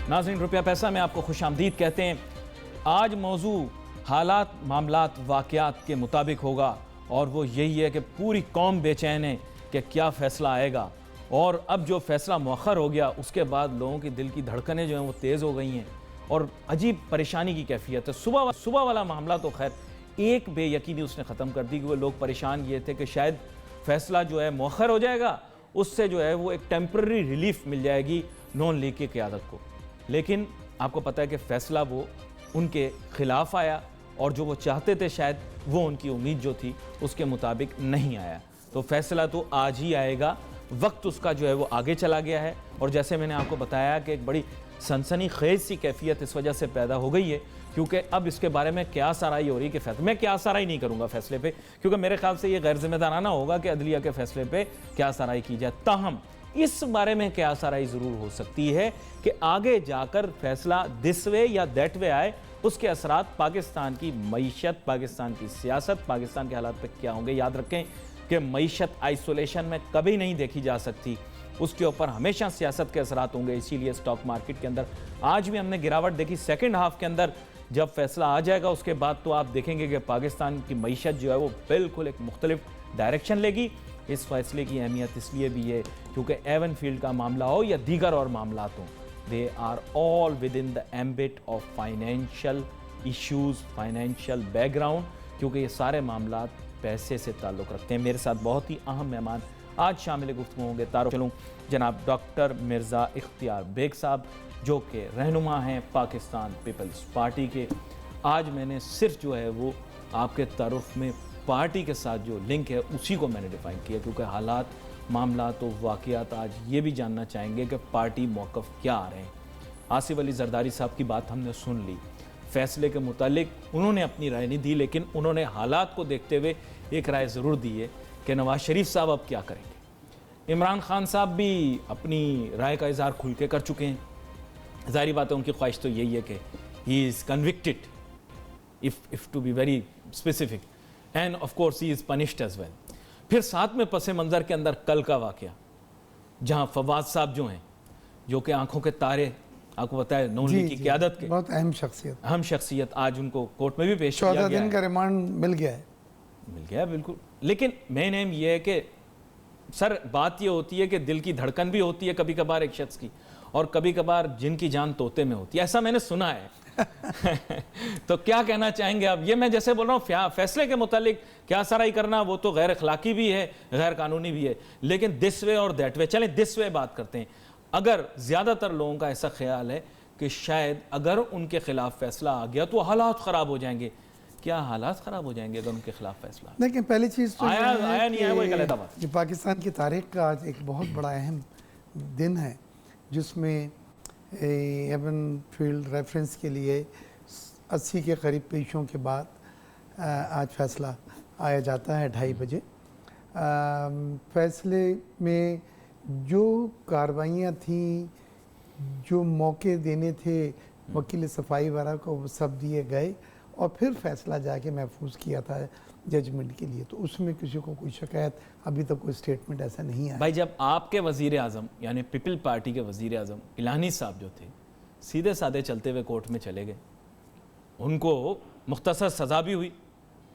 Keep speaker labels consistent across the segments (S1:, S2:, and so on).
S1: नाज़रीन, रुपया पैसा में आपको खुशामदीद कहते हैं। आज मौजू हालात, मामलात, वाक़यात के मुताबिक होगा और वो यही है कि पूरी कौम बेचैन है कि क्या फ़ैसला आएगा। और अब जो फ़ैसला मौखर हो गया उसके बाद लोगों की दिल की धड़कनें जो हैं वो तेज़ हो गई हैं और अजीब परेशानी की कैफियत है। सुबह वाला मामला तो खैर एक बेयकीनी उसने ख़त्म कर दी कि वो लोग परेशान ये थे कि शायद फ़ैसला जो है मौखर हो जाएगा, उससे जो है वो एक टेम्पररी रिलीफ मिल जाएगी नून लीग की क़यादत को। लेकिन आपको पता है कि फ़ैसला वो उनके ख़िलाफ़ आया और जो वो चाहते थे शायद वो उनकी उम्मीद जो थी उसके मुताबिक नहीं आया। तो फ़ैसला तो आज ही आएगा, वक्त उसका जो है वो आगे चला गया है। और जैसे मैंने आपको बताया कि एक बड़ी सनसनीखेज़ सी कैफियत इस वजह से पैदा हो गई है क्योंकि अब इसके बारे में क़यास आराई हो रही कि फैसला, मैं क़यास आराई नहीं करूँगा फ़ैसले पे, क्योंकि मेरे ख्याल से ये गैर ज़िम्मेदाराना होगा कि अदलिया के फ़ैसले पे क़यास आराई की जाए। ताहम इस बारे में क़यास आराई ज़रूर हो सकती है कि आगे जाकर फैसला दिस वे या दैट वे आए, उसके असरात पाकिस्तान की मईशत, पाकिस्तान की सियासत, पाकिस्तान के हालात पर क्या होंगे। याद रखें कि मईशत आइसोलेशन में कभी नहीं देखी जा सकती, उसके ऊपर हमेशा सियासत के असरात होंगे। इसीलिए स्टॉक मार्केट के अंदर आज भी हमने गिरावट देखी। सेकेंड हाफ के अंदर जब फैसला आ जाएगा उसके बाद तो आप देखेंगे कि पाकिस्तान की मईशत जो है वो बिल्कुल एक मुख्तलिफ डायरेक्शन लेगी। इस फैसले की अहमियत इसलिए भी है क्योंकि एवन फील्ड का मामला हो या दीगर और मामला हो, they are all within the ambit of financial issues, financial background, क्योंकि ये सारे मामला पैसे से ताल्लुक़ रखते हैं। मेरे साथ बहुत ही अहम मेहमान आज शामिल गुफ्तगू होंगे। तारुफ चलूँ जनाब डॉक्टर मिर्ज़ा इख्तियार बेग साहब जो कि रहनुमा हैं पाकिस्तान पीपल्स पार्टी के। आज मैंने सिर्फ जो है वो आपके तारुफ में पार्टी के साथ जो लिंक है उसी को मैंने डिफ़ाइन किया, क्योंकि हालात, मामला तो वाक़यात आज ये भी जानना चाहेंगे कि पार्टी मौक़िफ़ क्या आ रहे हैं। आसिफ अली जरदारी साहब की बात हमने सुन ली, फ़ैसले के मुतालिक उन्होंने अपनी राय नहीं दी, लेकिन उन्होंने हालात को देखते हुए एक राय ज़रूर दी है कि नवाज़ शरीफ साहब अब क्या करेंगे। इमरान खान साहब भी अपनी राय का इज़हार खुल के कर चुके हैं। ज़ाहिर बात है उनकी ख्वाहिश तो यही है कि he is convicted, if to be very specific, and of course he is punished as well. फिर साथ में पस मंज़र के अंदर कल का वाक़या जहाँ फवाद साहब जो हैं, जो कि आंखों के तारे, आपको पता है नून लीग की क़यादत के
S2: बहुत अहम शख्सियत,
S1: आज उनको कोर्ट में भी पेश किया गया है।
S2: 14 दिन का रिमांड मिल गया है
S1: बिल्कुल। लेकिन मेन एम ये है कि सर बात ये होती है कि दिल की धड़कन भी होती है कभी कभार एक शख्स की, और कभी कभार जिनकी जान तोते में होती है, ऐसा मैंने सुना है। तो क्या कहना चाहेंगे आप? ये मैं जैसे बोल रहा हूँ फैसले के मुतालिक क्या सराई करना वो तो गैर अखलाकी भी है, गैर कानूनी भी है, लेकिन दिस वे और दैट वे, चलें दिस वे बात करते हैं। अगर ज़्यादातर लोगों का ऐसा ख्याल है कि शायद अगर उनके खिलाफ फैसला आ गया तो हालात ख़राब हो जाएंगे, क्या हालात ख़राब हो जाएंगे अगर उनके खिलाफ फैसला?
S2: लेकिन पहली चीज़ तो
S1: आया नहीं आया वो एक अलग बात।
S2: ये पाकिस्तान की तारीख का आज एक बहुत बड़ा अहम दिन है जिसमें एवन फील्ड रेफरेंस के लिए 80 के करीब पेशों के बाद आज फैसला आया जाता है 2:30 बजे। फैसले में जो कार्रवाइयाँ थीं, जो मौके देने थे वकील सफाई वाला को, वो सब दिए गए और फिर फैसला जाके महफूज किया था जजमेंट के लिए। तो उसमें किसी को कोई शिकायत, अभी तक कोई स्टेटमेंट ऐसा नहीं आया।
S1: भाई जब आपके वज़ीर आज़म यानी पीपल पार्टी के वज़ीर आज़म इलानी साहब जो थे सीधे साधे चलते हुए कोर्ट में चले गए, उनको मुख्तसर सज़ा भी हुई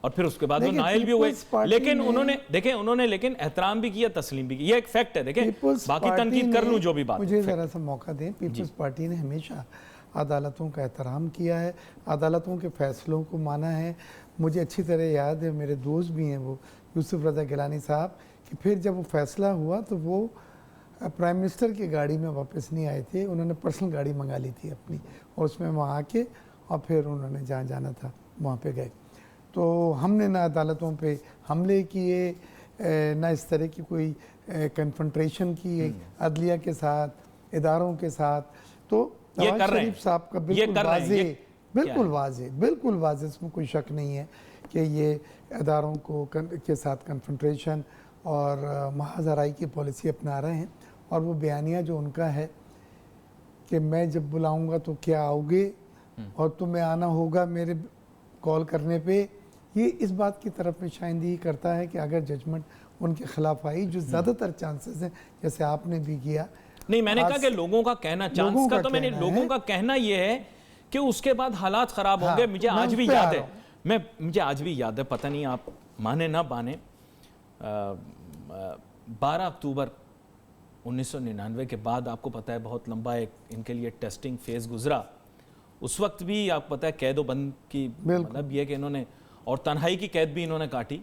S1: और फिर उसके बाद वो नाइल भी हुए, लेकिन उन्होंने देखें उन्होंने लेकिन एहतराम भी किया, तस्लीम भी किया। ये एक फैक्ट है। देखें बाकी तनकीद कर लूँ जो भी बात,
S2: मुझे ज़रा सा मौका दें। पीपल्स पार्टी ने हमेशा अदालतों का एहतराम किया है, अदालतों के फ़ैसलों को माना है। मुझे अच्छी तरह याद है, मेरे दोस्त भी हैं वो यूसुफ रज़ा गिलानी साहब, कि फिर जब वो फैसला हुआ तो वो प्राइम मिनिस्टर की गाड़ी में वापस नहीं आए थे, उन्होंने पर्सनल गाड़ी मंगा ली थी अपनी, और उसमें वहाँ आके और फिर उन्होंने जहाँ जाना था वहाँ पे गए। तो हमने ना अदालतों पे हमले किए, ना इस तरह की कोई कन्फ्रंट्रेशन की अदलिया के साथ, इदारों के साथ। तो नवाज शरीफ साहब का बिल्कुल वाज़े, इसमें कोई शक नहीं है कि ये इदारों के साथ कन्फ्रंट्रेशन और महाजराई की पॉलिसी अपना रहे हैं। और वो बयानिया जो उनका है कि मैं जब बुलाऊंगा तो क्या आओगे और तुम्हें आना होगा मेरे कॉल करने पे, ये इस बात की तरफ निशानदेही करता है कि अगर जजमेंट उनके खिलाफ आई, जो ज़्यादातर चांसेस हैं, जैसे आपने भी किया,
S1: नहीं, मैंने कहा कि लोगों का कहना, चांस का तो मैंने लोगों का कहना यह है कि उसके बाद हालात खराब होंगे। मुझे आज भी याद है, मुझे आज भी याद है, पता नहीं आप माने ना माने, 12 अक्टूबर 1999 के बाद आपको पता है बहुत लंबा एक इनके लिए टेस्टिंग फेज गुजरा। उस वक्त भी आपको पता है कैदो बंद की मतलब ये कि इन्होंने, और तन्हाई की कैद भी इन्होंने काटी,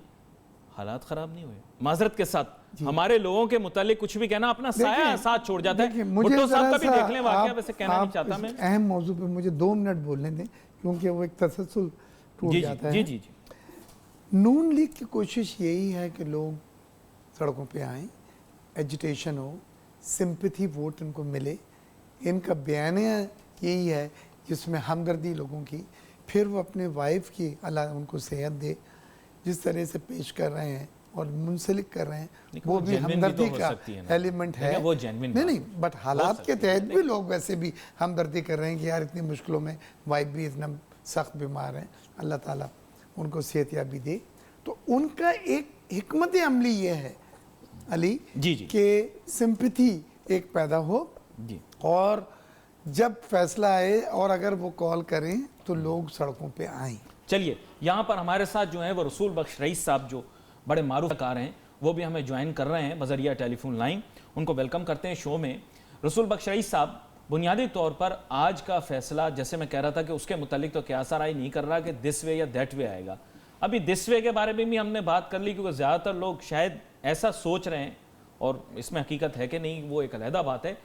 S1: हालात खराब नहीं हुए। माजरत के साथ हमारे लोगों के मुतालिक कुछ भी कहना अपना साया साथ छोड़ जाता है। भुट्टो साहब का भी देख लें वाकया, वैसे कहना नहीं चाहता मैं।
S2: अहम मौजू पे मुझे 2 मिनट बोलने दें, क्योंकि वो एक तसलसल टूट जाता है।
S1: जी।
S2: नून लीग की कोशिश यही है कि लोग सड़कों पे आएं, एजिटेशन हो, सिंपैथी वोट इनको मिले। इनका बयानिया यही है जिसमें हमदर्दी लोगों की, फिर वो अपने वाइफ की अल्लाह उनको सेहत दे, जिस तरह से पेश कर रहे हैं और मुंसलिक कर रहे हैं, वो भी हमदर्दी का एलिमेंट है।
S1: वो नहीं,
S2: बट हालात के तहत भी लोग वैसे भी हमदर्दी कर रहे हैं कि यार इतनी मुश्किलों में वाइफ भी इतना सख्त बीमार हैं, अल्लाह ताला उनको सेहतयाबी दे। तो उनका एक हिकमत अमली ये है अली कि सिंपैथी एक पैदा हो और जब फैसला आए और अगर वो कॉल करें तो लोग सड़कों पे आएं।
S1: चलिए, यहाँ पर हमारे साथ जो है वो रसूल बख्श रईस साहब, जो बड़े मारूफ कार हैं, वो भी हमें ज्वाइन कर रहे हैं बजरिया टेलीफोन लाइन। उनको वेलकम करते हैं शो में। रसूल बख्श रईस साहब, बुनियादी तौर पर आज का फैसला, जैसे मैं कह रहा था कि उसके मुतालिक तो क्या राय नहीं कर रहा कि दिस वे या दैट वे आएगा। अभी दिस वे के बारे में भी हमने बात कर ली, क्योंकि ज़्यादातर लोग शायद ऐसा सोच रहे हैं, और इसमें हकीकत है कि नहीं वो एक अलहदा बात है,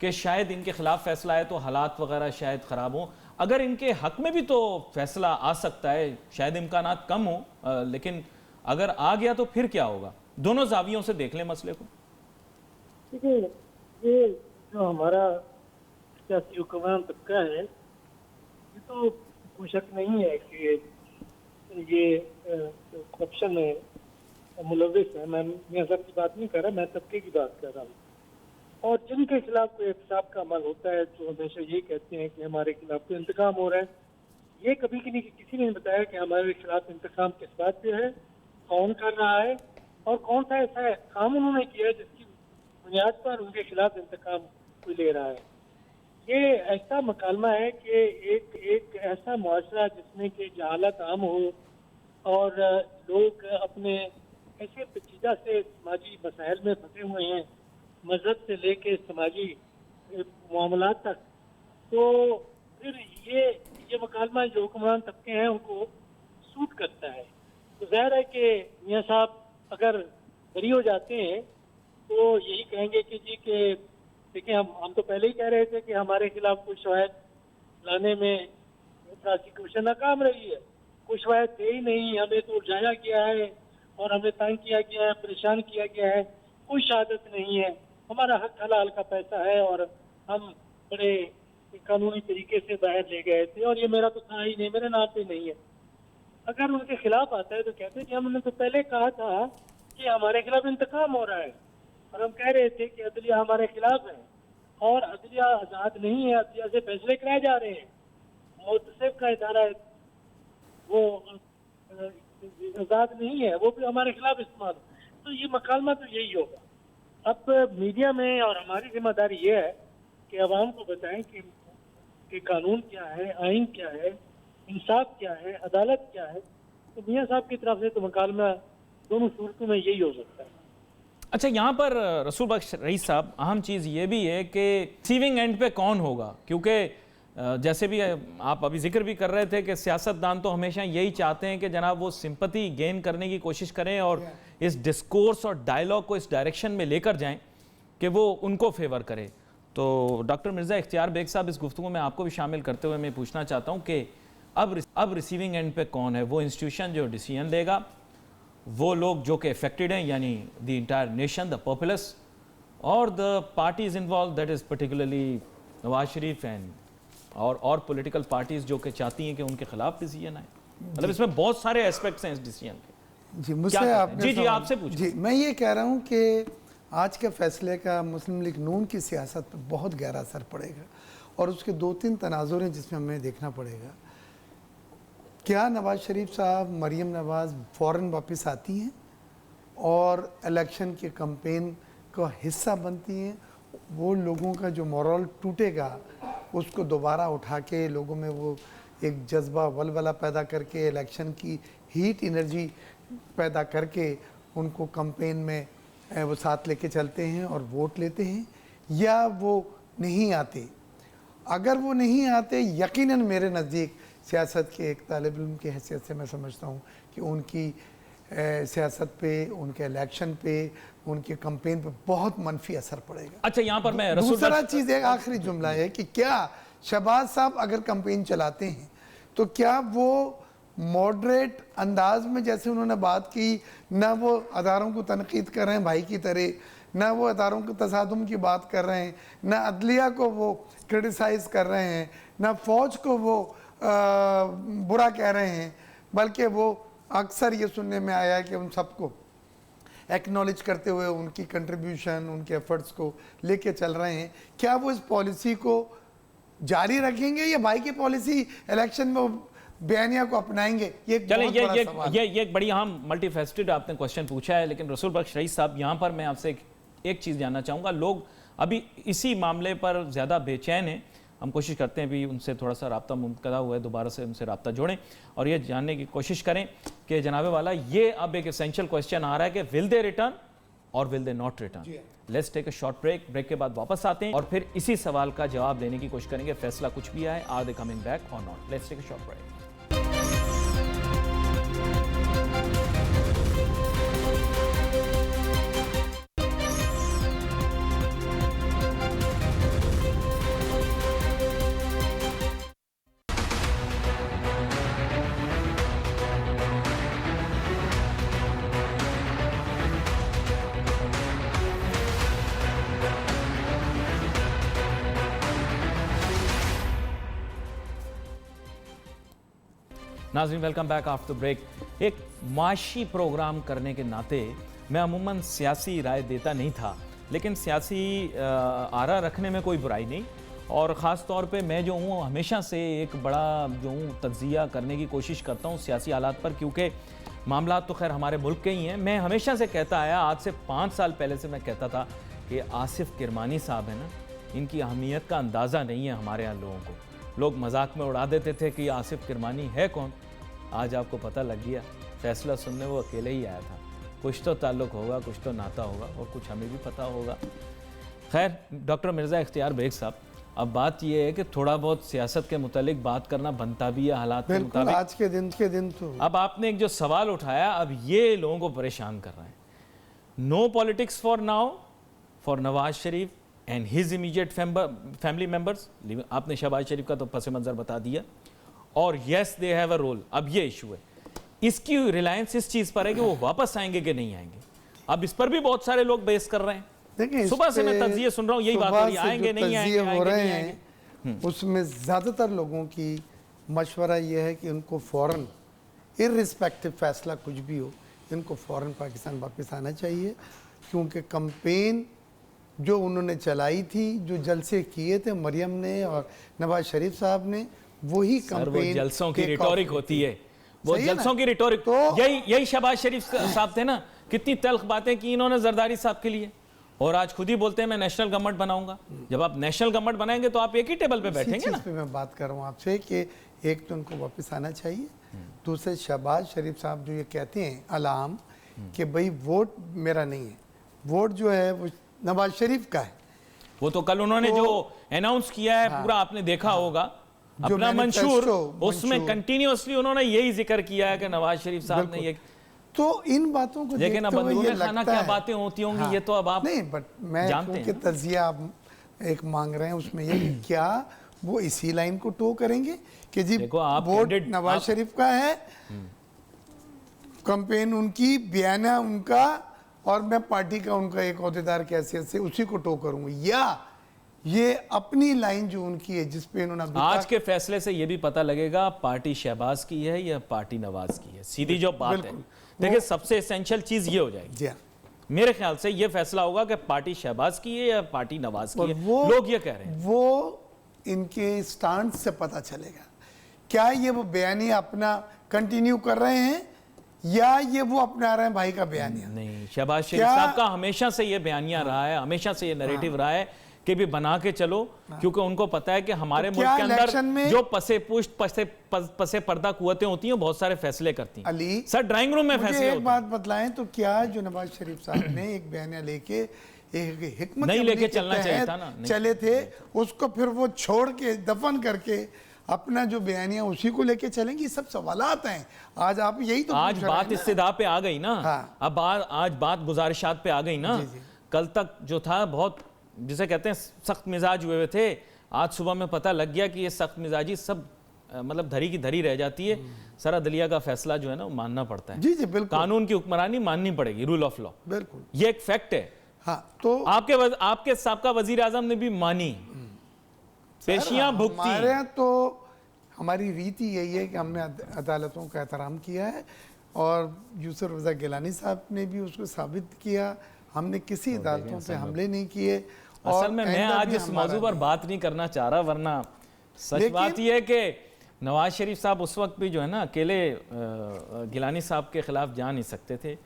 S1: कि शायद इनके खिलाफ फैसला आए तो हालात वगैरह शायद ख़राब हों। अगर इनके हक में भी तो फैसला आ सकता है, शायद इम्कानात कम हो, लेकिन अगर आ गया तो फिर क्या होगा? दोनों जावियों से देख लें मसले को।
S3: देखिए, ये जो हमारा सियासी हुक्मरान तबका है, ये तो कोई शक नहीं है कि ये करप्शन में मुलविस है। मैं मियां साहब की बात नहीं कर रहा, मैं तबके की बात कर रहा हूँ। और जिनके खिलाफ कोई एहतसाब का अमल होता है तो हमेशा ये कहते हैं कि हमारे खिलाफ तो इंतकाम हो रहा है। ये कभी किसी ने बताया कि हमारे खिलाफ इंतकाम किस बात पे है, कौन कर रहा है और कौन सा ऐसा काम उन्होंने किया है जिसकी बुनियाद पर उनके खिलाफ इंतकाम कोई ले रहा है। ये ऐसा मकालमा है कि एक ऐसा मुआशरा जिसमें कि जहालत आम हो और लोग अपने ऐसे पेचीदा से समाजी मसाइल में फंसे हुए हैं, मजहब से लेके समाजी मामलात तक, तो फिर ये मकालमा जो हुक्मरान तबके हैं उनको सूट करता है। तो ज़ाहिर है कि मियां साहब अगर बरी हो जाते हैं तो यही कहेंगे कि जी के देखिए, हम तो पहले ही कह रहे थे कि हमारे खिलाफ कुछ शवाहिद लाने में प्रोसिक्यूशन नाकाम रही है। कुछ शवाहिद थे ही नहीं, हमें तो उलझाया गया है और हमें तंग किया गया है, परेशान किया गया है, कोई शहादत नहीं है, हमारा हक हलाल का पैसा है और हम बड़े कानूनी तरीके से बाहर ले गए थे और ये मेरा तो था ही नहीं, मेरे नाम पे नहीं है। अगर उनके खिलाफ आता है तो कहते हैं कि हमने तो पहले कहा था कि हमारे खिलाफ इंतकाम हो रहा है और हम कह रहे थे कि अदलिया हमारे खिलाफ है और अदलिया आज़ाद नहीं है, अदलिया से फैसले कराए जा रहे हैं। मुतसिब का इदारा है वो आज़ाद नहीं है, वो भी हमारे खिलाफ इस्तेमाल। तो ये मकालमा तो यही होगा। अब मीडिया में और हमारी जिम्मेदारी ये है कि अवाम को बताएं कि कानून क्या है, आइन क्या है, इंसाफ क्या है, अदालत क्या है। तो मियां साहब की तरफ से तो मकालमा दोनों सूरतों में यही हो सकता है।
S1: अच्छा, यहाँ पर रसूल बख्श रईस साहब, अहम चीज़ ये भी है कि रिसीविंग एंड पे कौन होगा, क्योंकि जैसे भी आप अभी जिक्र भी कर रहे थे कि सियासतदान तो हमेशा यही चाहते हैं कि जनाब वो सिंपैथी गेन करने की कोशिश करें और इस डिस्कोर्स और डायलॉग को इस डायरेक्शन में लेकर जाएं कि वो उनको फेवर करे। तो डॉक्टर मिर्ज़ा इख्तियार बेग साहब, इस गुफ्तगू में आपको भी शामिल करते हुए मैं पूछना चाहता हूँ कि अब रिसीविंग एंड पे कौन है? वो इंस्टीट्यूशन जो डिसीजन लेगा, वो लोग जो कि अफेक्टेड हैं, यानी the entire nation, the populace, और the parties involved, that is particularly Nawaz Sharif and और पॉलिटिकल पार्टीज जो कि चाहती हैं कि उनके खिलाफ डिसीजन आए। मतलब इसमें बहुत सारे एस्पेक्ट्स हैं इस डिसीजन के।
S2: जी, मुझसे
S1: आपसे पूछिए।
S2: जी, मैं ये कह रहा हूँ कि आज के फैसले का मुस्लिम लीग नून की सियासत पर बहुत गहरा असर पड़ेगा और उसके 2-3 तनाजुर हैं जिसमें हमें देखना पड़ेगा। क्या नवाज शरीफ साहब, मरीम नवाज फ़ौरन वापस आती हैं और इलेक्शन के कैंपेन का हिस्सा बनती हैं वो लोगों का जो मोरल टूटेगा उसको दोबारा उठा के लोगों में वो एक जज्बा वलवला पैदा करके इलेक्शन की हीट एनर्जी पैदा करके उनको कैंपेन में वो साथ लेके चलते हैं और वोट लेते हैं, या वो नहीं आते। अगर वो नहीं आते, यकीनन मेरे नज़दीक सियासत के एक तालिब इल्म की हैसियत से मैं समझता हूँ कि उनकी सियासत पे, उनके इलेक्शन पे, उनके कैंपेन पे बहुत मनफी असर पड़ेगा।
S1: अच्छा, यहाँ पर मैं
S2: दूसरा चीज़ एक आखिरी जुमला है कि क्या शहबाज साहब अगर कैंपेन चलाते हैं तो क्या वो मॉडरेट अंदाज में, जैसे उन्होंने बात की, ना वो अदारों को तनकीद कर रहे हैं भाई की तरह, ना वो अदारों के तसादुम की बात कर रहे हैं, ना अदलिया को वो क्रिटिसाइज़ कर रहे हैं, ना फ़ौज को वो बुरा कह रहे हैं, बल्कि वो अक्सर ये सुनने में आया है कि उन सबको एक्नॉलेज करते हुए उनकी कंट्रीब्यूशन, उनके एफर्ट्स को लेके चल रहे हैं। क्या वो इस पॉलिसी को जारी रखेंगे या भाई की पॉलिसी इलेक्शन में बयानिया को अपनाएंगे? ये
S1: चले, ये एक बड़ी अहम मल्टीफेस्टेड आपने क्वेश्चन पूछा है। लेकिन रसूल बख्श रईस साहब, यहाँ पर मैं आपसे एक चीज़ जानना चाहूँगा। लोग अभी इसी मामले पर ज़्यादा बेचैन हैं। हम कोशिश करते हैं भी उनसे थोड़ा सा रब्ता मुमकिन हुआ है, दोबारा से उनसे रब्ता जोड़ें और ये जानने की कोशिश करें कि जनाबे वाला, ये अब एक एसेंशियल क्वेश्चन आ रहा है कि विल दे रिटर्न और will they not return. Let's take a short break के बाद वापस आते हैं और फिर इसी सवाल का जवाब देने की कोशिश करेंगे। फैसला कुछ भी आए, आर दे कमिंग बैक और not. Let's take a short break. नाज़रीन, वेलकम बैक आफ्टर ब्रेक। एक माशी प्रोग्राम करने के नाते मैं अमूमन सियासी राय देता नहीं था, लेकिन सियासी आरा रखने में कोई बुराई नहीं। और ख़ास तौर पे मैं जो हूँ हमेशा से एक बड़ा जो हूँ तज्जिया करने की कोशिश करता हूँ सियासी हालात पर, क्योंकि मामला तो खैर हमारे मुल्क के ही हैं। मैं हमेशा से कहता आया, आज से 5 साल पहले से मैं कहता था कि आसिफ किरमानी साहब है ना, इनकी अहमियत का अंदाज़ा नहीं है हमारे यहाँ लोगों को। लोग मजाक में उड़ा देते थे कि आसिफ किरमानी है कौन। आज आपको पता लग गया, फैसला सुनने वो अकेले ही आया था। कुछ तो ताल्लुक़ होगा, कुछ तो नाता होगा और कुछ हमें भी पता होगा। खैर, डॉक्टर मिर्ज़ा इख्तियार बेग साहब, अब बात यह है कि थोड़ा बहुत सियासत के मुतालिक बात करना बनता भी है हालात के मुताबिक।
S2: आज के दिन तो
S1: अब आपने एक जो सवाल उठाया, अब ये लोगों को परेशान कर रहा है। No politics for now for Nawaz Sharif and his immediate family members. आपने शहबाज शरीफ का तो पस मंज़र बता दिया, और yes they have a role. अब ये इशू है, इसकी रिलायंस इस चीज़ पर है कि वो वापस आएंगे कि नहीं आएंगे। अब इस पर भी बहुत सारे लोग बेस कर रहे हैं।
S2: देखिए,
S1: सुबह से मैं तज्जिए सुन रहा हूँ, यही बात हो रही है, आएंगे नहीं आएंगे,
S2: हो रहे हैं। उसमें ज़्यादातर लोगों की मशवरा ये है कि उनको फ़ौरन, इर्रिस्पेक्टिव फैसला कुछ भी हो, इनको फ़ौरन पाकिस्तान वापस आना चाहिए। क्योंकि कैंपेन जो उन्होंने चलाई थी, जो जलसे किए थे मरियम ने और नवाज शरीफ साहब ने, वही कैंपेन
S1: जलसों की रिटोरिक होती है। वो जलसों की रिटोरिक तो यही शहबाज शरीफ साहब थे ना, कितनी तल्ख बातें की इन्होंने जरदारी साहब के लिए, और आज खुद ही बोलते हैं मैं नेशनल गवर्नमेंट बनाऊंगा। जब आप नेशनल गवर्नमेंट बनाएंगे तो आप एक ही टेबल पे बैठेंगे ना।
S2: पे मैं बात कर रहा हूँ आपसे कि एक तो उनको वापस आना चाहिए, दूसरे शहबाज शरीफ साहब जो ये कहते हैं अलाम कि भाई वोट मेरा नहीं है, वोट जो है वो नवाज शरीफ का है।
S1: वो तो कल उन्होंने जो अनाउंस किया है पूरा आपने देखा होगा, अपना मंशूर, उसमें कंटिन्यूअसली उन्होंने यही जिक्र किया है कि नवाज शरीफ साहब ने ये।
S2: तो इन बातों को
S1: लेकिन अब अंदरूनी खाना क्या बातें होती होंगी, ये तो अब आप
S2: नहीं, बट मैं क्योंकि तजिया आप एक मांग रहे हैं उसमें ये क्या वो इसी लाइन को टो करेंगे कि जी वोट नवाज शरीफ का है, कैंपेन उनकी, बयाना उनका, और मैं पार्टी का उनका एक ओहदेदार की हैसियत से उसी को टो करूंगा, या ये अपनी लाइन जो उनकी है जिस पे इन्होंने
S1: आज के फैसले से ये भी पता लगेगा पार्टी शहबाज की है या पार्टी नवाज की है। सीधी जो बात है, देखिए सबसे एसेंशियल चीज ये हो जाएगी मेरे ख्याल से, ये फैसला होगा कि पार्टी शहबाज की है या पार्टी नवाज की है। लोग ये कह रहे हैं,
S2: वो इनके स्टांड से पता चलेगा क्या ये वो बयानी अपना कंटिन्यू कर रहे हैं या ये वो अपना रहे हैं भाई का बयानिया?
S1: नहीं, शहबाज शरीफ साहब का हमेशा से ये बयानिया रहा है, हमेशा से ये नैरेटिव रहा है कि भी बना के चलो, क्योंकि उनको पता है कि हमारे मुल्क के अंदर जो पसे पर्दा कुव्वतें होती हैं बहुत सारे फैसले करती हैं।
S2: अली
S1: सर ड्राइंग रूम में फैसले होते हैं।
S2: एक बात बतलाएं तो क्या जो नवाज शरीफ साहब ने एक बयानिया लेके एक हिकमत
S1: नहीं
S2: अमली
S1: लेके
S2: के
S1: चलना चाहिए
S2: तहत
S1: था ना, नहीं।
S2: चले थे, उसको फिर वो छोड़ के दफन करके अपना जो बयानिया उसी को लेके चलेंगे, ये सब सवालात हैं। आज आप यही तो
S1: आज
S2: पूछ रहे
S1: बात
S2: हैं ना।
S1: इस्तिदा पे आ गई ना,
S2: हाँ।
S1: अब आज बात गुजारिशात पे आ गई ना।
S2: जी, जी।
S1: कल तक जो था बहुत जिसे कहते हैं सख्त मिजाज हुए थे, आज सुबह में पता लग गया कि ये सख्त मिजाजी सब मतलब धरी की धरी रह जाती है। सर अदलिया का फैसला जो है ना वो मानना पड़ता है।
S2: जी जी बिल्कुल,
S1: कानून की हुक्मरानी माननी पड़ेगी, रूल ऑफ लॉ,
S2: बिल्कुल।
S1: ये एक फैक्ट है।
S2: हाँ तो
S1: आपके साबका वजीर आजम ने भी मानी, पेशियां भुगती।
S2: हमारे यहाँ तो हमारी रीति यही है कि हमने अदालतों का एहतराम किया है, और यूसुफ रज़ा गिलानी साहब ने भी उसको साबित किया। हमने किसी अदालतों पे हमले नहीं किए।
S1: असल में मैं आज इस मौजू पर बात नहीं करना चाह रहा, वरना सच बात यह है कि नवाज शरीफ साहब उस वक्त भी जो है ना अकेले गिलानी साहब के खिलाफ जा नहीं सकते थे,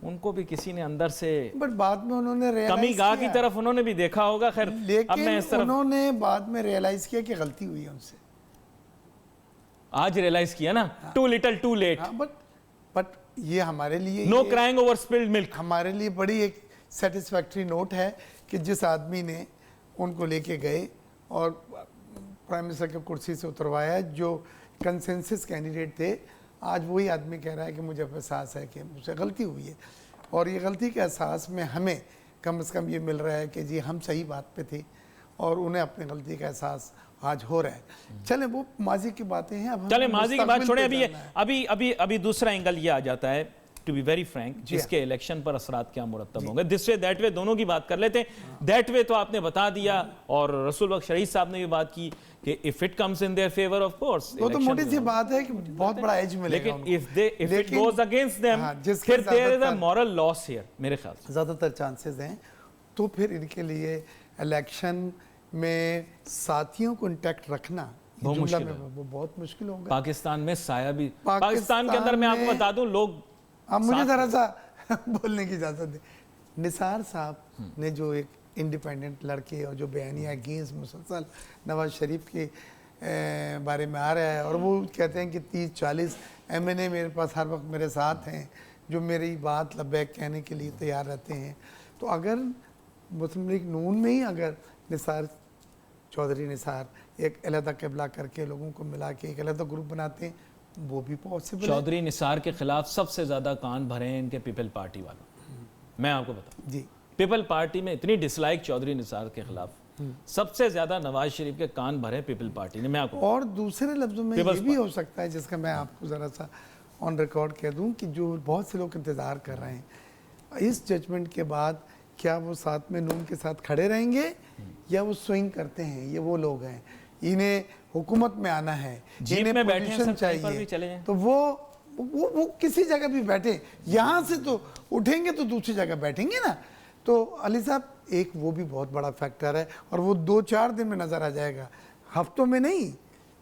S1: उनको भी किसी ने अंदर से
S2: बट बाद में उन्होंने
S1: कमी गाह की तरफ उन्होंने भी देखा होगा। खैर
S2: लेकिन
S1: अब मैं इस तरफ
S2: उन्होंने बाद में रियलाइज किया कि गलती हुई है उनसे।
S1: आज रियलाइज किया ना, too little too late.
S2: But ये हमारे लिए
S1: no crying over spilled milk
S2: हमारे लिए बड़ी एक सेटिस्फैक्ट्री नोट है कि जिस आदमी ने उनको लेके गए और प्राइम मिनिस्टर की कुर्सी से उतरवाया, जो कंसेंसस कैंडिडेट थे, आज वही आदमी कह रहा है कि मुझे एहसास है कि मुझसे गलती हुई है। और ये गलती के एहसास में हमें कम से कम ये मिल रहा है कि जी हम सही बात पे थे, और उन्हें अपनी गलती का एहसास आज हो रहा है। चले वो माजी की बातें हैं, अब
S1: चले माजी की बात छोड़े।
S2: अभी
S1: अभी दूसरा एंगल ये आ जाता है, टू बी वेरी फ्रैंक, जिसके इलेक्शन पर असरात क्या मुरत्तब होंगे। दिस वे दैट वे दोनों की बात कर लेते हैं। दैट वे तो आपने बता दिया, और रसूल बख्श शरीफ साहब ने भी बात की कि if it comes in their favour of course,
S2: वो तो मोटी सी बात है कि बहुत बड़ा एज मिलेगा।
S1: लेकिन if it goes against them, फिर there is a moral loss here. मेरे ख्याल से
S2: ज्यादातर चांसेस हैं, तो फिर इनके लिए इलेक्शन में साथियों को इंटैक्ट रखना
S1: बहुत मुश्किल है।
S2: वो बहुत मुश्किल होगा।
S1: पाकिस्तान में साया भी, पाकिस्तान के अंदर मैं आपको बता दूं, लोग
S2: अब मुझे जरा सा बोलने की इजाजत दे। निसार साहब ने जो एक इंडिपेंडेंट लड़के और जो बयानिया अगेंस्ट मुसलसल नवाज शरीफ के बारे में आ रहा है, और वो कहते हैं कि 30-40 MNA मेरे पास हर वक्त मेरे साथ हैं, जो मेरी बात लब्बैक कहने के लिए तैयार रहते हैं। तो अगर मुस्लिम लीग नून में ही अगर निसार चौधरी निसार एक अलहदा क़िबला करके लोगों को मिला के एक अलहदा ग्रुप बनाते हैं, वो भी पॉसिबल है।
S1: चौधरी निसार के खिलाफ सबसे ज्यादा कान भरे हैं इनके पीपल पार्टी वालों। मैं आपको बताऊं
S2: जी,
S1: पीपल पार्टी में इतनी डिसलाइक चौधरी निसार के खिलाफ, सबसे ज्यादा नवाज शरीफ के कान भरे पीपल पार्टी ने। मैं आपको
S2: और दूसरे लफ्जों में ये भी हो सकता है, जिसका मैं आपको ज़रा सा ऑन रिकॉर्ड कह दूं, कि जो बहुत से लोग इंतज़ार कर रहे हैं इस जजमेंट के बाद, क्या वो साथ में नून के साथ खड़े रहेंगे या वो स्विंग करते हैं। ये वो लोग हैं, इन्हें हुकूमत में आना है, इन्हें पोजीशन चाहिए, तो वो किसी जगह भी बैठे, यहाँ से तो उठेंगे तो दूसरी जगह बैठेंगे ना। तो अली साहब एक वो भी बहुत बड़ा फैक्टर है, और वो 2-4 दिन में नजर आ जाएगा, हफ्तों में नहीं,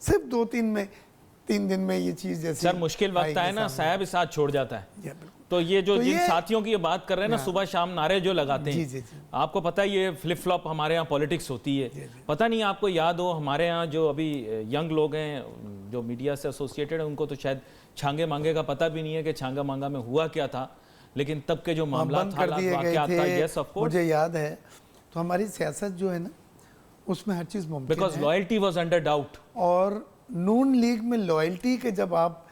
S2: सिर्फ 2-3 दिन में ये चीज जैसे
S1: सर मुश्किल वक्त आए ना, साहब साथ छोड़ जाता है। तो ये जो जिन साथियों की ये बात कर रहे हैं ना, सुबह शाम नारे जो लगाते हैं,
S2: जी।
S1: आपको पता है ये फ्लिप फ्लॉप हमारे यहाँ पॉलिटिक्स होती है। पता नहीं आपको याद हो, हमारे यहाँ जो अभी यंग लोग हैं जो मीडिया से एसोसिएटेड हैं, उनको तो शायद छांगे मांगे का पता भी नहीं है कि छांगा मांगा में हुआ क्या था, लेकिन तब के जो मामला
S2: मुझे याद है। तो हमारी सियासत जो है ना, उसमें हर चीज मुमकिन है,
S1: because loyalty was under doubt.
S2: और नून लीग में लॉयल्टी के जब आप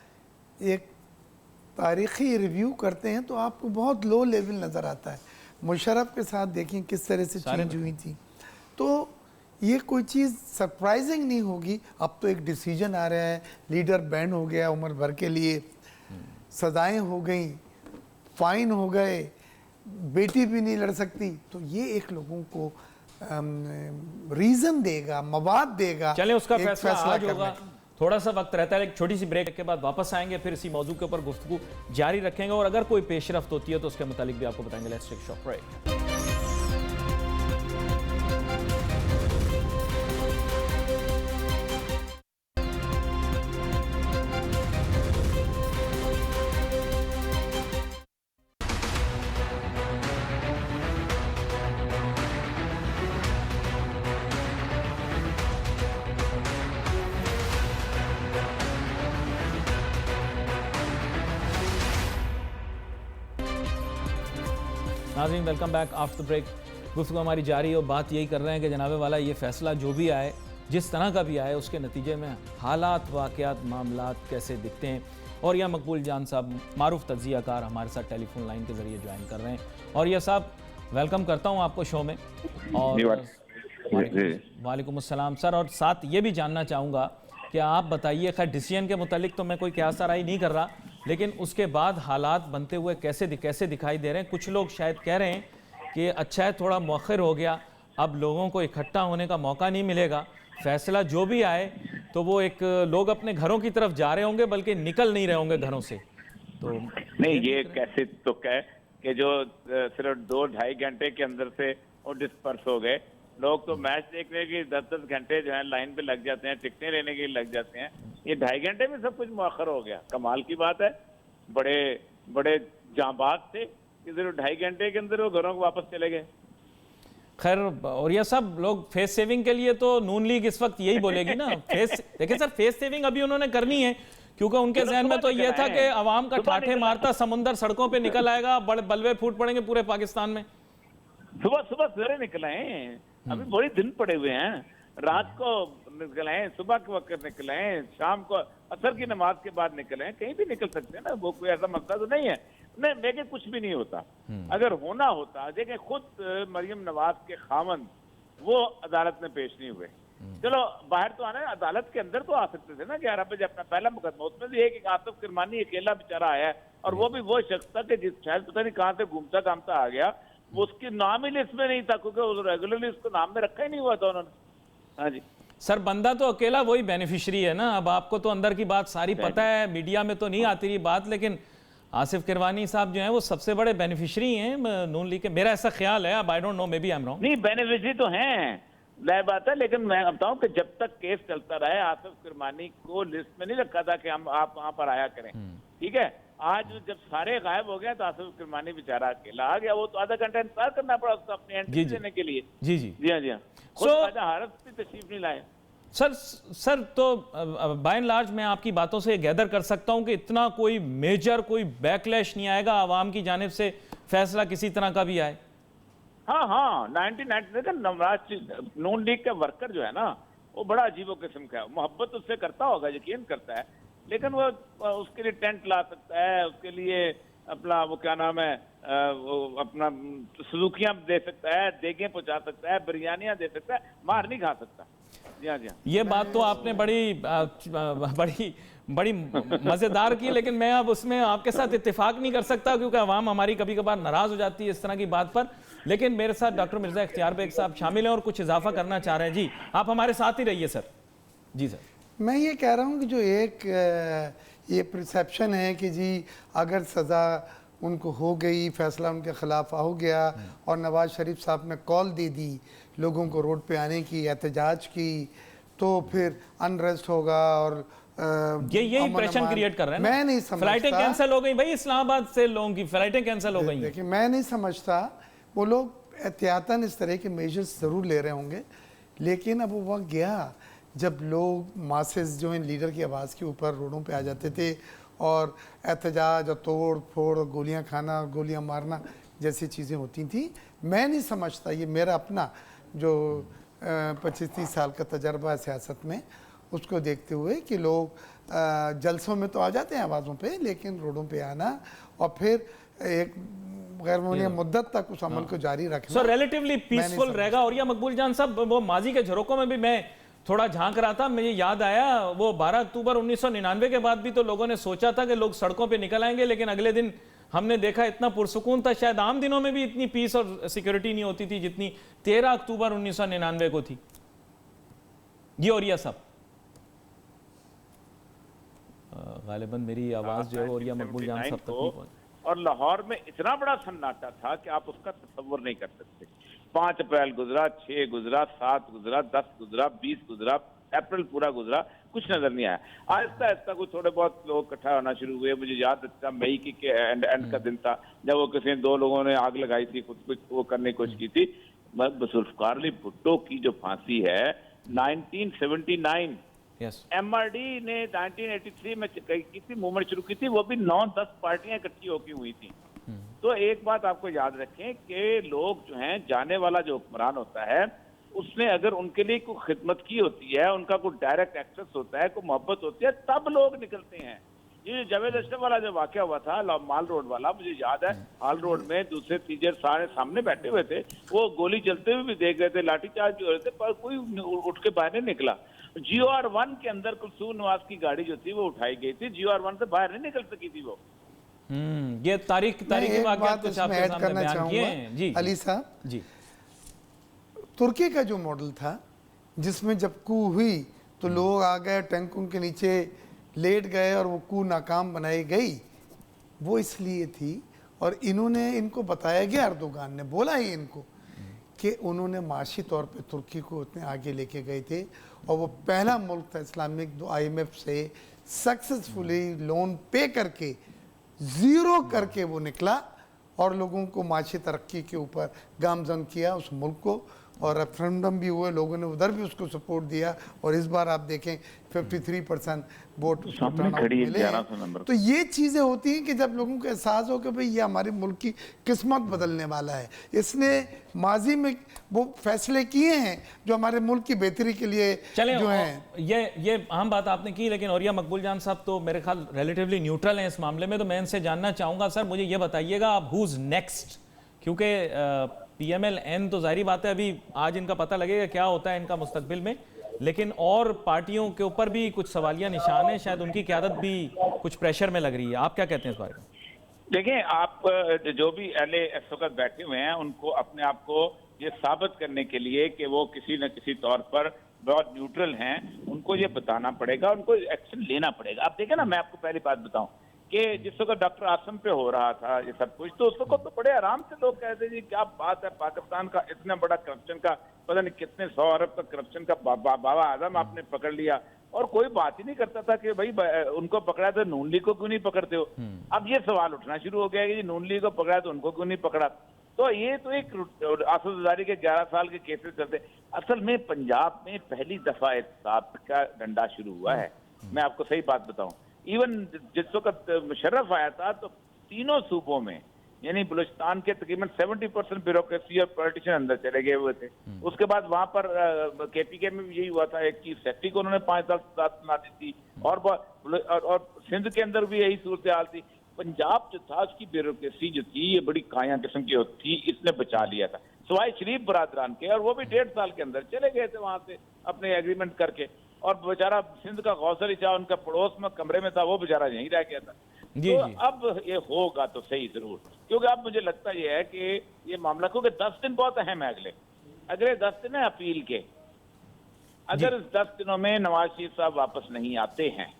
S2: एक तारीखी रिव्यू करते हैं तो आपको बहुत लो लेवल नज़र आता है। मुशर्रफ के साथ देखें किस तरह से चेंज हुई थी, तो ये कोई चीज़ सरप्राइजिंग नहीं होगी। अब तो एक डिसीजन आ रहा है, लीडर बैन हो गया उम्र भर के लिए, सजाएं हो गई, फाइन हो गए, बेटी भी नहीं लड़ सकती। तो ये एक लोगों को रीज़न देगा, मवाद देगा।
S1: चले उसका फैसला आज होगा। थोड़ा सा वक्त रहता है, एक छोटी सी ब्रेक के बाद वापस आएंगे, फिर इसी मौजू के ऊपर गुफ्तगू जारी रखेंगे, और अगर कोई पेशरफ्त होती है तो उसके मुतालिक भी आपको बताएंगे। Let's take short break. नाज़रीन welcome back after the break. गुफ्तगू हमारी जारी और बात यही कर रहे हैं कि जनाबे वाला ये फ़ैसला जो भी आए, जिस तरह का भी आए, उसके नतीजे में हालात, वाक़यात, मामलात कैसे दिखते हैं। और यह मकबूल जान साहब मारूफ तज्ज़ियाकार हमारे साथ टेलीफोन लाइन के ज़रिए ज्वाइन कर रहे हैं। और यह साहब वेलकम करता हूँ आपको शो में। और वालेकुम अस्सलाम सर। और साथ ये भी जानना चाहूँगा कि आप बताइए, खैर डिसीजन के मुतालिक तो मैं कोई क़यास राय नहीं कर रहा, लेकिन उसके बाद हालात बनते हुए कैसे दिखाई दे रहे हैं। कुछ लोग शायद कह रहे हैं कि अच्छा है थोड़ा मौखर हो गया, अब लोगों को इकट्ठा होने का मौका नहीं मिलेगा, फैसला जो भी आए तो वो एक लोग अपने घरों की तरफ जा रहे होंगे, बल्कि निकल नहीं रहे होंगे घरों से। तो
S4: नहीं, ये कैसे तो कह कि जो सिर्फ 2-2.5 घंटे के अंदर से वो डिस्पर्स हो गए। लोग तो मैच देखने की 10-10 घंटे जो है लाइन पे लग जाते हैं, टिकटें लेने के लिए लग जाते हैं। ये 2.5 घंटे में सब कुछ मुअख्खर हो गया। कमाल की बात है। बड़े बड़े जांबाज थे कि सिर्फ 2.5 घंटे के अंदर वो घरों को वापस चले गए।
S1: खैर, और ये सब लोग फेस सेविंग के लिए तो नून लीग इस वक्त यही बोलेगी ना। फेस देखिए सर, फेस सेविंग अभी उन्होंने करनी है, क्योंकि उनके जहन में तो ये था कि अवाम का ठाठे मारता समुंदर सड़कों पे निकल आएगा, बलवे फूट पड़ेंगे पूरे पाकिस्तान में।
S4: सुबह सुबह सवेरे निकल आए, अभी बड़े दिन पड़े हुए हैं। रात को निकल आए, सुबह के वक्त निकल आए, शाम को असर की नमाज के बाद निकल आए, कहीं भी निकल सकते हैं ना। वो कोई ऐसा मसला तो नहीं है। नहीं, देखिए कुछ भी नहीं होता। अगर होना होता, देखिए खुद मरियम नवाज के खामन वो अदालत में पेश नहीं हुए। चलो बाहर तो आना है, अदालत के अंदर तो आ सकते थे ना। 11 बजे अपना पहला मुकदमा, उसमें भी एक आसिफ किरमानी अकेला बेचारा आया है, और वो भी वो शख्स था कि जिस शायद पता नहीं कहाँ से घूमता घामता आ गया। वो उसकी नाम ही लिस्ट में नहीं था, क्योंकि रेगुलरली उसको नाम में रखा ही नहीं हुआ था उन्होंने। हाँ जी
S1: सर, बंदा तो अकेला वही बेनिफिशरी है ना। अब आपको तो अंदर की बात सारी पता है, मीडिया में तो नहीं आती रही बात, लेकिन आसिफ किरवानी साहब जो हैं वो सबसे बड़े बेनिफिशरी हैं नून लीग के, मेरा ऐसा ख्याल है। अब I don't know, maybe I am wrong.
S4: नहीं, बेनिफिशरी तो हैं, नई बात है। लेकिन मैं बताऊं कि जब तक केस चलता रहे, आसिफ किरमानी को लिस्ट में नहीं रखा था कि हम आप वहां पर आया करें। ठीक है, आज जब सारे गायब हो गए तो आसिफ किरमानी बेचारा अकेला आ गया। वो तो आधा घंटा इंतजार करना पड़ा उसको अपनी एंट्री देने के लिए।
S1: जी जी
S4: जी हाँ, जी हाँ। खुद राजा हारस भी तशरीफ नहीं लाए।
S1: सर तो बाय एंड लार्ज मैं आपकी बातों से गैदर कर सकता हूं कि इतना कोई मेजर कोई बैकलैश नहीं आएगा आवाम की जानिब से, फैसला किसी तरह का भी आए।
S4: हाँ, 1990 का नवराज नून लीग का वर्कर जो है ना, वो बड़ा अजीबो किस्म का है। मोहब्बत उससे करता होगा, यकीन करता है, लेकिन वो उसके लिए टेंट ला सकता है, उसके लिए अपना वो क्या नाम है, वो अपना सलूकियां दे सकता है, देगें पहुंचा सकता है, बिरयानियां दे सकता है, मार नहीं खा सकता। जी हाँ, जी हाँ।
S1: ये बात तो आपने बड़ी मजेदार की, लेकिन मैं अब उसमें आपके साथ इत्तेफाक नहीं कर सकता, क्योंकि अवाम हमारी कभी कभार नाराज हो जाती है इस तरह की बात पर। लेकिन मेरे साथ डॉक्टर मिर्जा इख्तियार बेग साहब शामिल हैं और कुछ इजाफा करना चाह रहे हैं। जी, आप हमारे साथ ही रहिए सर। जी सर,
S2: मैं ये कह रहा हूँ कि जो एक ये परसेप्शन है कि जी अगर सज़ा उनको हो गई, फैसला उनके ख़िलाफ़ हो गया और नवाज़ शरीफ साहब ने कॉल दे दी लोगों को रोड पे आने की, एहतजाज की, तो फिर अनरेस्ट होगा और
S1: ये इंप्रेशन क्रिएट कर रहे हैं।
S2: मैं नहीं समझता,
S1: फ्लाइटें कैंसिल हो गई भाई, इस्लामाबाद से लोगों की फ्लाइटें कैंसिल हो गई।
S2: देखिए, मैं नहीं समझता, वो लोग एहतियातन इस तरह के मेजर्स ज़रूर ले रहे होंगे, लेकिन अब वो वक्त गया जब लोग मासेस जो हैं लीडर की आवाज़ के ऊपर रोडों पे आ जाते थे और एहतजाज और तोड़ फोड़, गोलियां खाना, गोलियां मारना जैसी चीज़ें होती थी। मैं नहीं समझता, ये मेरा अपना जो 25-30 साल का तजर्बा है सियासत में, उसको देखते हुए कि लोग जलसों में तो आ जाते हैं आवाज़ों पे, लेकिन रोडों पे आना और फिर एक गैर मुमकिन मुद्दत तक उस अमल को जारी रखना,
S1: सो रिलेटिवली पीसफुल रहेगा। और यह मकबूल जान साहब, वो माजी के झरोकों में भी मैं थोड़ा झांक रहा था, मुझे याद आया वो 12 अक्टूबर 1999 के बाद भी तो लोगों ने सोचा था कि लोग सड़कों पे निकल आएंगे, लेकिन अगले दिन हमने देखा इतना पुरसुकून था। शायद आम दिनों में भी इतनी पीस और सिक्योरिटी नहीं होती थी जितनी 13 अक्टूबर 1999 को थी। जी, और यह सब गालिबन मेरी आवाज जो है और यह मकबूल जान साहब तक नहीं पहुंची।
S4: और लाहौर में इतना बड़ा सन्नाटा था कि आप उसका तस्वर नहीं कर सकते। 5 अप्रैल गुजरा, 6 गुजरा, 7 गुजरा, 10 गुजरा, 20 गुजरा, अप्रैल पूरा गुजरा, कुछ नजर नहीं आया। आहिस्ता आहिस्ता कुछ थोड़े बहुत लोग इकट्ठा होना शुरू हुए। मुझे याद अच्छा मई की एंड का दिन था जब वो किसी 2 लोगों ने आग लगाई थी, खुद कुछ वो करने की कोशिश की थी। जुल्फकार अली भुट्टो की जो फांसी है 1979, MRD ने 1983 में की थी, मूवमेंट शुरू की थी, वो भी 9-10 पार्टियां इकट्ठी होकर हुई थी। तो एक बात आपको याद रखें कि लोग जो हैं, जाने वाला जो हुक्मरान होता है, उसने अगर उनके लिए कोई खिदमत की होती है, उनका कोई डायरेक्ट एक्सेस होता है, कोई मोहब्बत होती है, तब लोग निकलते हैं। ये जावेद अशरफ वाला जो वाकया हुआ था माल रोड वाला, मुझे याद है, हाल रोड में दूसरे तीसरे सारे सामने बैठे हुए थे, वो गोली चलते हुए भी देख रहे थे, लाठीचार्ज भी हो रहे थे, पर कोई उठ के बाहर नहीं निकला। GOR1 के अंदर कुलसूर नवाज की गाड़ी जो थी वो उठाई गई थी, GOR1 से बाहर नहीं निकल सकी थी वो।
S1: ये तारीख
S2: एक
S1: वाकयात
S2: बात
S1: कुछ
S2: इसमें
S1: आपके
S2: ऐड
S1: सामने
S2: करना
S1: बयान किए
S2: चाहूंगा
S1: हैं। जी
S2: अली साहब,
S1: जी
S2: तुर्की का जो मॉडल था जिसमें जब कू हुई तो लोग आ गए, टैंक उनके नीचे लेट गए और वो कू नाकाम बनाई गई, वो इसलिए थी और इन्होंने इनको बताया गया, अर्दोगान ने बोला ही इनको कि उन्होंने माशी तौर पे तुर्की को उतने आगे लेके गए थे और वो पहला मुल्क था इस्लामिक जो IMF से सक्सेसफुली लोन पे करके ज़ीरो करके वो निकला और लोगों को माशी तरक्की के ऊपर गामजन किया उस मुल्क को, और रेफरेंडम भी हुए, लोगों ने उधर भी उसको सपोर्ट दिया और इस बार आप देखें 53% वोट उसको टर्नआउट मिले हैं। तो ये चीज़ें होती हैं कि जब लोगों को एहसास हो कि भाई ये हमारे मुल्क की किस्मत बदलने वाला है, इसने माजी में वो फैसले किए हैं जो हमारे मुल्क की बेहतरी के लिए जो हैं।
S1: ये अहम बात आपने की, लेकिन औरिया मकबूल जान साहब तो मेरे ख्याल रिलेटिवली न्यूट्रल हैं इस मामले में, तो मैं इनसे जानना चाहूँगा सर मुझे ये बताइएगा आप हुज नेक्स्ट, क्योंकि PMLN तो जाहिर बात है अभी आज इनका पता लगेगा क्या होता है इनका मुस्तकबिल में, लेकिन और पार्टियों के ऊपर भी कुछ सवालिया निशान है, शायद उनकी क़यादत भी कुछ प्रेशर में लग रही है, आप क्या कहते हैं इस बारे में?
S4: देखिए, आप जो भी अहले इस वक्त बैठे हुए हैं उनको अपने आप को ये साबित करने के लिए कि वो किसी न किसी तौर पर बहुत न्यूट्रल हैं, उनको ये बताना पड़ेगा, उनको एक्शन लेना पड़ेगा। आप देखें ना, मैं आपको पहली बात बताऊं कि जिस वक्त डॉक्टर आसम पे हो रहा था ये सब कुछ, तो उस वक्त तो बड़े आराम से लोग कहते जी क्या बात है, पाकिस्तान का इतना बड़ा करप्शन का पता नहीं कितने 100 अरब का करप्शन का बाबा आजम आपने पकड़ लिया, और कोई बात ही नहीं करता था कि भाई उनको पकड़ा तो नून लीग को क्यों नहीं पकड़ते हो। अब ये सवाल उठना शुरू हो गया कि नून लीग को पकड़ा तो उनको क्यों नहीं पकड़ा। तो ये तो एक आसददारी के 11 साल के केसेस चलते। असल में पंजाब में पहली दफा एहतसाब का डंडा शुरू हुआ है। मैं आपको सही बात बताऊं, इवन जिस वक्त मुशर्रफ आया था तो तीनों सूबों में यानी बलूचिस्तान के तकरीबन 70% ब्यूरोक्रेसी और पॉलिटिशियन अंदर चले गए हुए थे। उसके बाद वहां पर KPK में भी यही हुआ था, एक चीफ सेक्रेटरी को उन्होंने 5 साल सजा सुना दी थी, और सिंध के अंदर भी यही सूरत हाल थी। पंजाब जो था उसकी ब्यूरोक्रेसी जो थी ये बड़ी काया किस्म की थी, इसने बचा लिया था सवाई शरीफ बरादरान के, और वो भी 1.5 साल के अंदर चले गए थे वहां से अपने एग्रीमेंट करके, और बेचारा सिंध का गौसर शाह उनका पड़ोस में कमरे में था, वो बेचारा यहीं रह गया था। तो अब ये होगा तो सही जरूर, क्योंकि अब मुझे लगता ये है कि ये मामला, क्योंकि 10 दिन बहुत अहम है, अगले 10 दिन है अपील के। अगर इस 10 दिनों में नवाज शरीफ साहब वापस नहीं आते हैं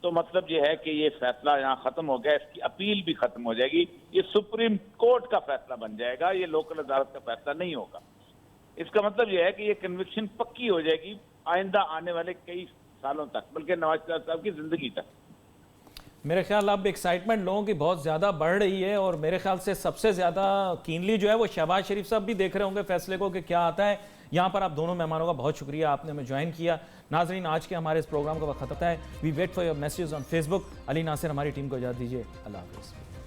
S4: तो मतलब ये है कि ये फैसला यहाँ खत्म हो गया, इसकी अपील भी खत्म हो जाएगी, ये सुप्रीम कोर्ट का फैसला बन जाएगा, ये लोकल अदालत का फैसला नहीं होगा। इसका मतलब यह है कि ये कन्विक्शन पक्की हो जाएगी आइंदा आने वाले कई सालों तक, बल्कि नवाज शरीफ साहब की जिंदगी तक।
S1: मेरे ख्याल अब एक्साइटमेंट लोगों की बहुत ज़्यादा बढ़ रही है, और मेरे ख्याल से सबसे ज़्यादा कीनली जो है वो शहबाज शरीफ साहब भी देख रहे होंगे फैसले को कि क्या आता है। यहाँ पर आप दोनों मेहमानों का बहुत शुक्रिया, आपने हमें ज्वाइन किया। नाजरीन, आज के हमारे इस प्रोग्राम का वक्त खत्म है। We wait for your messages on Facebook. Ali Nasir हमारी टीम को इजाज़त दीजिए। अल्लाह हाफ़िज़।